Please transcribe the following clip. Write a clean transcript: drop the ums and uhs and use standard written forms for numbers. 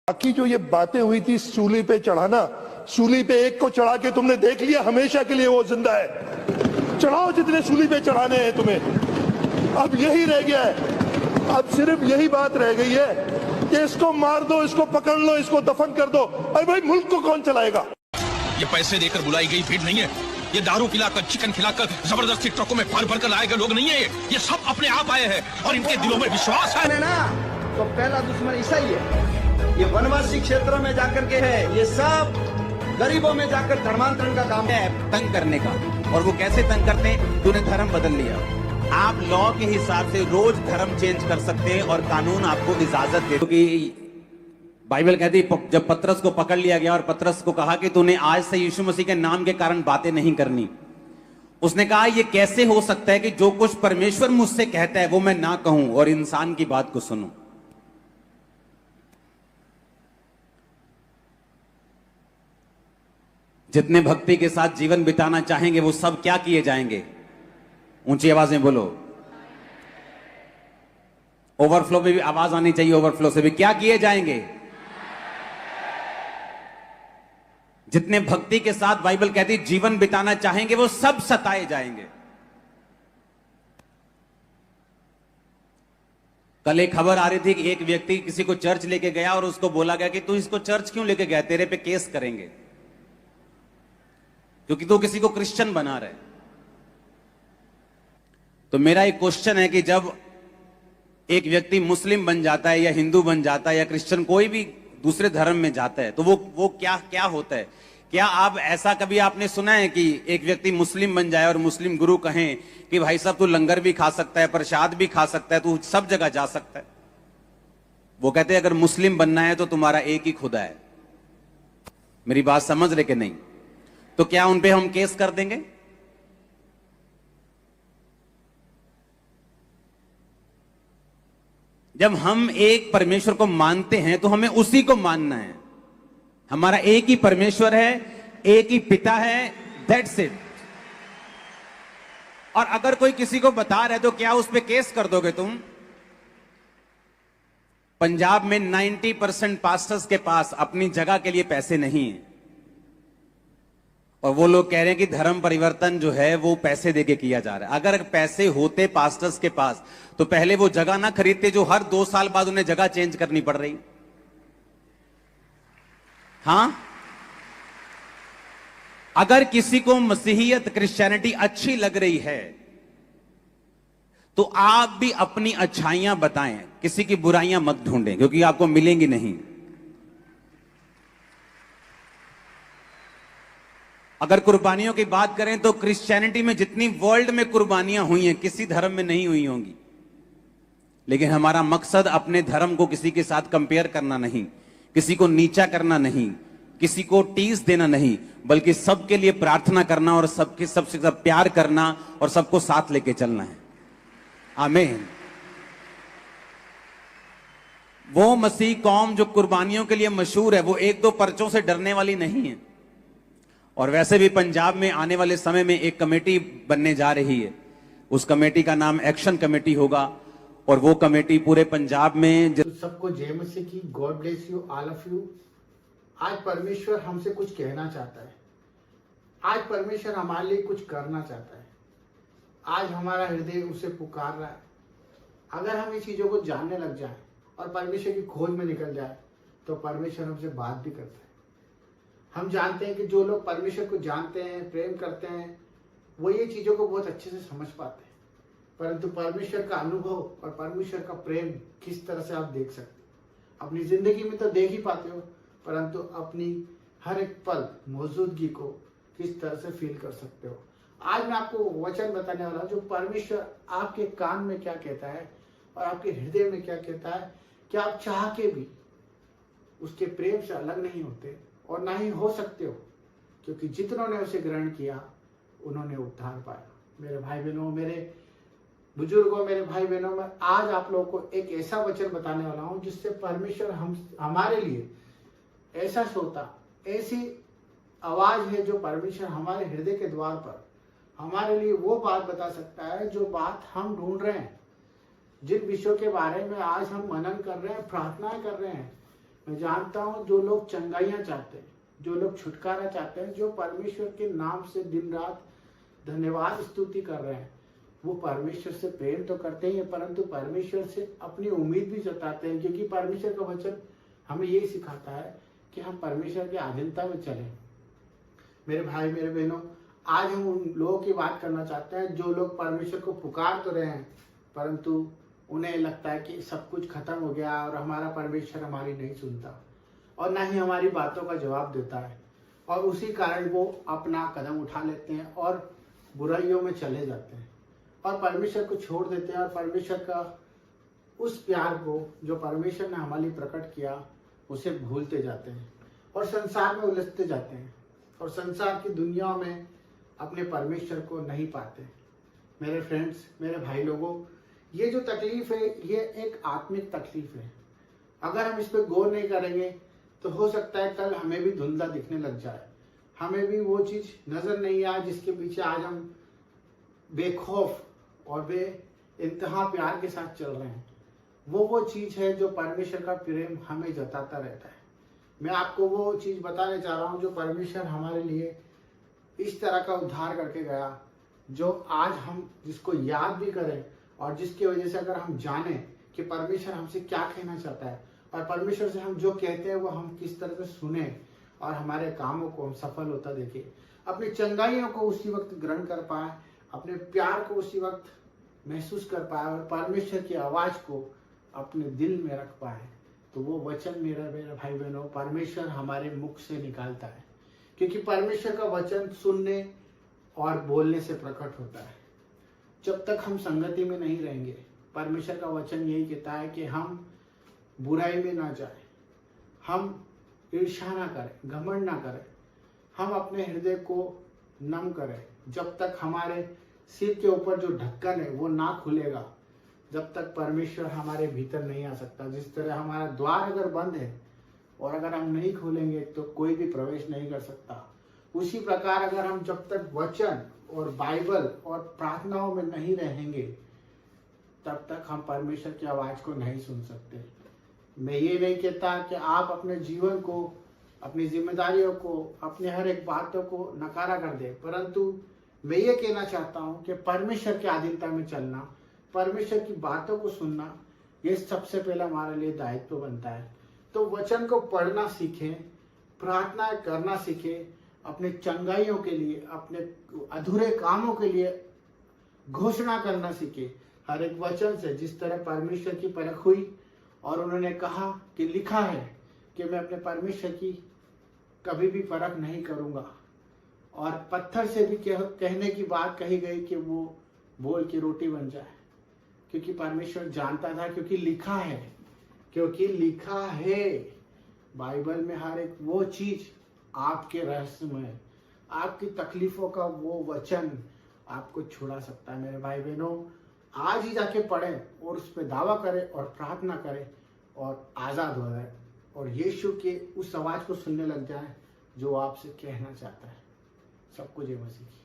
बाकी जो ये बातें हुई थी सूली पे चढ़ाना, सूली पे एक को चढ़ा के तुमने देख लिया, हमेशा के लिए वो जिंदा है। चढ़ाओ जितने सूली पे चढ़ाने हैं तुम्हें। अब यही रह गया है, अब सिर्फ यही बात रह गई है कि इसको मार दो, इसको पकड़ लो, इसको दफन कर दो। अरे भाई मुल्क को कौन चलाएगा? ये पैसे देकर बुलाई गई भीड़ नहीं है, ये दारू पिलाकर चिकन खिलाकर जबरदस्ती ट्रकों में भर भर कर लाए गए लोग नहीं है। ये सब अपने आप आए हैं और इनके दिलों में विश्वास है ना। तो पहला दुश्मन ईसाई है। ये वनवासी क्षेत्रों में जाकर के है, ये सब गरीबों में जाकर धर्मांतरण का काम है, तंग करने का। और वो कैसे तंग करते हैं? तूने धर्म बदल लिया। आप लॉ के हिसाब से रोज धर्म चेंज कर सकते हैं और कानून आपको इजाजत दे। क्योंकि बाइबल कहती जब पतरस को पकड़ लिया गया और पतरस को कहा कि तूने आज से यीशु मसीह के नाम के कारण बातें नहीं करनी, उसने कहा ये कैसे हो सकता है कि जो कुछ परमेश्वर मुझसे कहता है वो मैं ना कहूं और इंसान की बात को सुनूं। जितने भक्ति के साथ जीवन बिताना चाहेंगे वो सब क्या किए जाएंगे? ऊंची आवाज में बोलो। ओवरफ्लो में भी आवाज आनी चाहिए, ओवरफ्लो से भी। क्या किए जाएंगे? जितने भक्ति के साथ बाइबल कहती जीवन बिताना चाहेंगे वो सब सताए जाएंगे। कल एक खबर आ रही थी कि एक व्यक्ति किसी को चर्च लेके गया और उसको बोला गया कि तू इसको चर्च क्यों लेके गया, तेरे पे केस करेंगे क्योंकि तू किसी को क्रिश्चियन बना रहा है। तो मेरा एक क्वेश्चन है कि जब एक व्यक्ति मुस्लिम बन जाता है या हिंदू बन जाता है या क्रिश्चियन कोई भी दूसरे धर्म में जाता है तो वो क्या होता है? क्या आप ऐसा कभी आपने सुना है कि एक व्यक्ति मुस्लिम बन जाए और मुस्लिम गुरु कहें कि भाई साहब तू लंगर भी खा सकता है, प्रसाद भी खा सकता है, तू सब जगह जा सकता है? वो कहते हैं अगर मुस्लिम बनना है तो तुम्हारा एक ही खुदा है। मेरी बात समझ रहे कि नहीं? तो क्या उन पे हम केस कर देंगे? जब हम एक परमेश्वर को मानते हैं तो हमें उसी को मानना है। हमारा एक ही परमेश्वर है, एक ही पिता है, दैट्स इट। और अगर कोई किसी को बता रहा है तो क्या उस पे केस कर दोगे तुम? पंजाब में 90% पास्टर्स के पास अपनी जगह के लिए पैसे नहीं है और वो लोग कह रहे हैं कि धर्म परिवर्तन जो है वो पैसे देके किया जा रहा है। अगर पैसे होते पास्टर्स के पास तो पहले वो जगह ना खरीदते जो हर 2 साल बाद उन्हें जगह चेंज करनी पड़ रही। हां, अगर किसी को मसीहियत क्रिश्चियनिटी अच्छी लग रही है तो आप भी अपनी अच्छाइयां बताएं, किसी की बुराइयां मत ढूंढें क्योंकि आपको मिलेंगी नहीं। अगर कुर्बानियों की बात करें तो क्रिश्चियनिटी में जितनी वर्ल्ड में कुर्बानियां हुई हैं किसी धर्म में नहीं हुई होंगी, लेकिन हमारा मकसद अपने धर्म को किसी के साथ कंपेयर करना नहीं, किसी को नीचा करना नहीं, किसी को टीस देना नहीं, बल्कि सबके लिए प्रार्थना करना और सबके सबसे सब प्यार करना और सबको साथ लेके चलना है। आमीन। वो मसीह कौम जो कुर्बानियों के लिए मशहूर है वो 1-2 पर्चों से डरने वाली नहीं है। और वैसे भी पंजाब में आने वाले समय में एक कमेटी बनने जा रही है, उस कमेटी का नाम एक्शन कमेटी होगा और वो कमेटी पूरे पंजाब में सबको जय मसीह की। God bless you all of you. आज परमेश्वर हमसे कुछ कहना चाहता है, आज परमेश्वर हमारे लिए कुछ करना चाहता है, आज हमारा हृदय उसे पुकार रहा है। अगर हम इस चीजों को जानने लग जाए और परमेश्वर की खोज में निकल जाए तो परमेश्वर हमसे बात भी करता है। हम जानते हैं कि जो लोग परमेश्वर को जानते हैं, प्रेम करते हैं, वो ये चीजों को बहुत अच्छे से समझ पाते हैं। परंतु परमेश्वर का अनुभव और परमेश्वर का प्रेम किस तरह से आप देख सकते हो? अपनी जिंदगी में तो देख ही पाते हो, परंतु अपनी हर एक पल मौजूदगी को किस तरह से फील कर सकते हो? आज मैं आपको वचन बताने वाला हूं जो परमेश्वर आपके कान में क्या कहता है और आपके हृदय में क्या कहता है कि आप चाह के भी उसके प्रेम से अलग नहीं होते और ना ही हो सकते हो, क्योंकि जितनों ने उसे ग्रहण किया उन्होंने उद्धार पाया। मेरे भाई बहनों, मेरे बुजुर्गों, मेरे भाई बहनों, मैं आज आप लोगों को एक ऐसा वचन बताने वाला हूं जिससे परमेश्वर हमारे लिए ऐसा श्रोता, ऐसी आवाज है जो परमेश्वर हमारे हृदय के द्वार पर हमारे लिए वो बात बता सकता है जो बात हम ढूंढ रहे हैं, जिन विषयों के बारे में आज हम मनन कर रहे हैं, प्रार्थनाएं कर रहे हैं। मैं जानता हूँ जो लोग चंगाइयाँ चाहते हैं, जो लोग छुटकारा चाहते हैं, जो परमेश्वर के नाम से दिन रात धन्यवाद स्तुति कर रहे हैं, वो परमेश्वर से प्रेम तो करते ही हैं, परंतु परमेश्वर से अपनी उम्मीद भी जताते हैं, क्योंकि परमेश्वर का वचन हमें यही सिखाता है कि हम परमेश्वर की अधीनता में चलें। मेरे भाई मेरे बहनों, आज हम उन लोगों की बात करना चाहते हैं जो लोग परमेश्वर को पुकार तो रहे हैं, परंतु उन्हें लगता है कि सब कुछ खत्म हो गया और हमारा परमेश्वर हमारी नहीं सुनता और ना ही हमारी बातों का जवाब देता है, और उसी कारण वो अपना कदम उठा लेते हैं और बुराइयों में चले जाते हैं और परमेश्वर को छोड़ देते हैं और परमेश्वर का उस प्यार को जो परमेश्वर ने हमारे लिए प्रकट किया उसे भूलते जाते हैं और संसार में उलझते जाते हैं और संसार की दुनिया में अपने परमेश्वर को नहीं पाते। मेरे फ्रेंड्स, मेरे भाई लोगों, ये जो तकलीफ है ये एक आत्मिक तकलीफ है। अगर हम इस पर गौर नहीं करेंगे तो हो सकता है कल हमें भी धुंधला दिखने लग जाए, हमें भी वो चीज नजर नहीं आए जिसके पीछे आज हम बेखौफ और बे इंतहा प्यार के साथ चल रहे हैं। वो चीज है जो परमेश्वर का प्रेम हमें जताता रहता है। मैं आपको वो चीज बताने जा रहा हूँ जो परमेश्वर हमारे लिए इस तरह का उद्धार करके गया, जो आज हम जिसको याद भी करें और जिसकी वजह से अगर हम जाने कि परमेश्वर हमसे क्या कहना चाहता है और परमेश्वर से हम जो कहते हैं वो हम किस तरह से सुने और हमारे कामों को हम सफल होता देखें, अपनी चंगाइयों को उसी वक्त ग्रहण कर पाए, अपने प्यार को उसी वक्त महसूस कर पाए और परमेश्वर की आवाज को अपने दिल में रख पाए, तो वो वचन मेरे भाई बहनों परमेश्वर हमारे मुख से निकालता है, क्योंकि परमेश्वर का वचन सुनने और बोलने से प्रकट होता है। जब तक हम संगति में नहीं रहेंगे, परमेश्वर का वचन यही कहता है कि हम बुराई में ना जाए, हम ईर्ष्या ना करें, घमंड ना करें, हम अपने हृदय को नम करें। जब तक हमारे सिर के ऊपर जो ढक्कन है वो ना खुलेगा, जब तक परमेश्वर हमारे भीतर नहीं आ सकता। जिस तरह हमारा द्वार अगर बंद है और अगर हम नहीं खोलेंगे तो कोई भी प्रवेश नहीं कर सकता, उसी प्रकार अगर हम जब तक वचन और बाइबल और प्रार्थनाओं में नहीं रहेंगे तब तक हम परमेश्वर की आवाज को नहीं सुन सकते। मैं ये नहीं कहता कि आप अपने जीवन को, अपनी जिम्मेदारियों को, अपने हर एक बातों को नकारा कर दे, परंतु मैं ये कहना चाहता हूँ कि परमेश्वर की अधीनता में चलना, परमेश्वर की बातों को सुनना, ये सबसे पहला हमारे लिए दायित्व बनता है। तो वचन को पढ़ना सीखें, प्रार्थना करना सीखें, अपने चंगाइयों के लिए, अपने अधूरे कामों के लिए घोषणा करना सीखें हर एक वचन से। जिस तरह परमेश्वर की परख हुई और उन्होंने कहा कि लिखा है कि मैं अपने परमेश्वर की कभी भी परख नहीं करूंगा, और पत्थर से भी कहने की बात कही गई कि वो बोल की रोटी बन जाए, क्योंकि परमेश्वर जानता था, क्योंकि लिखा है, क्योंकि लिखा है बाइबल में हर एक वो चीज आपके रहस्यमय, आपकी तकलीफों का वो वचन आपको छुड़ा सकता है। मेरे भाई बहनों, आज ही जाके पढ़ें और उस पर दावा करें और प्रार्थना करें और आजाद हो जाए और यीशु के उस आवाज को सुनने लग जाए जो आपसे कहना चाहता है। सबको जय मसीह की।